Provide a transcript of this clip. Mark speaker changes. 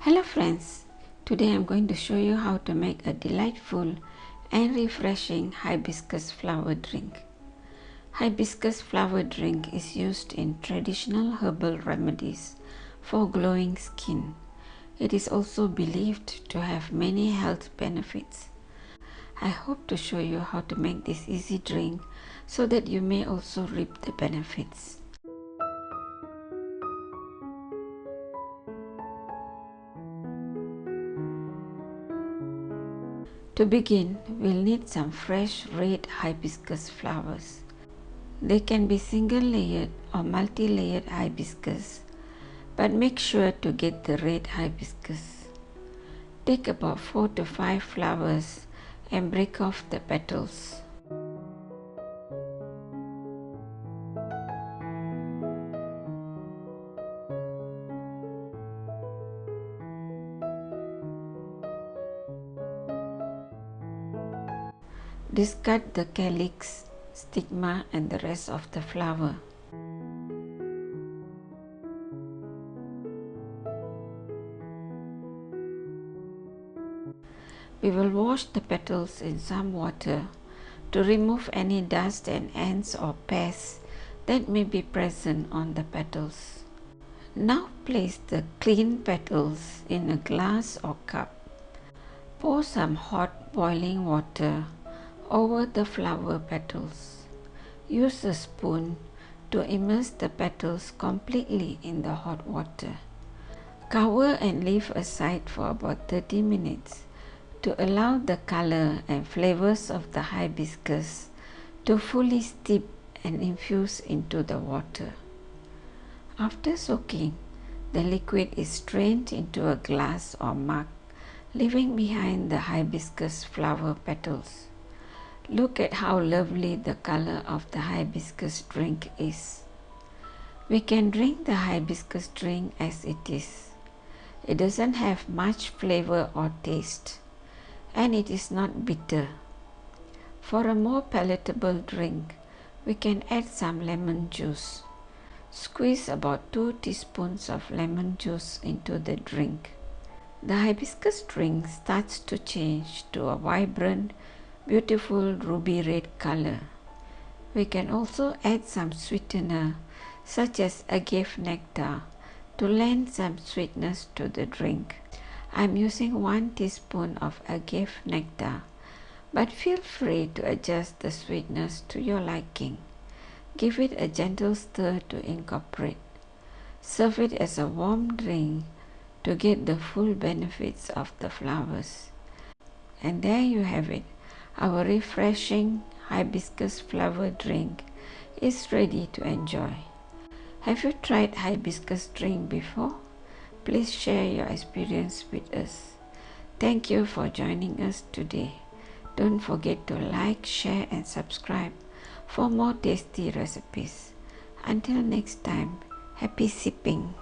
Speaker 1: Hello friends, today I'm going to show you how to make a delightful and refreshing hibiscus flower drink. Hibiscus flower drink is used in traditional herbal remedies for glowing skin. It is also believed to have many health benefits. I hope to show you how to make this easy drink so that you may also reap the benefits. To begin, we'll need some fresh red hibiscus flowers. They can be single-layered or multi-layered hibiscus, but make sure to get the red hibiscus. Take about 4 to 5 flowers and break off the petals. Discard the calyx, stigma and the rest of the flower. We will wash the petals in some water to remove any dust and ants or pests that may be present on the petals. Now place the clean petals in a glass or cup. Pour some hot boiling water over the flower petals. Use a spoon to immerse the petals completely in the hot water. Cover and leave aside for about 30 minutes to allow the color and flavors of the hibiscus to fully steep and infuse into the water. After soaking, the liquid is strained into a glass or mug, leaving behind the hibiscus flower petals. Look at how lovely the color of the hibiscus drink is. We can drink the hibiscus drink as it is. It doesn't have much flavor or taste, and it is not bitter. For a more palatable drink, we can add some lemon juice. Squeeze about 2 teaspoons of lemon juice into the drink. The hibiscus drink starts to change to a vibrant, beautiful ruby red color. We can also add some sweetener such as agave nectar to lend some sweetness to the drink. I'm using 1 teaspoon of agave nectar, but feel free to adjust the sweetness to your liking. Give it a gentle stir to incorporate. Serve it as a warm drink to get the full benefits of the flowers. And there you have it. Our refreshing hibiscus flower drink is ready to enjoy. Have you tried hibiscus drink before? Please share your experience with us. Thank you for joining us today. Don't forget to like, share and subscribe for more tasty recipes. Until next time, happy sipping!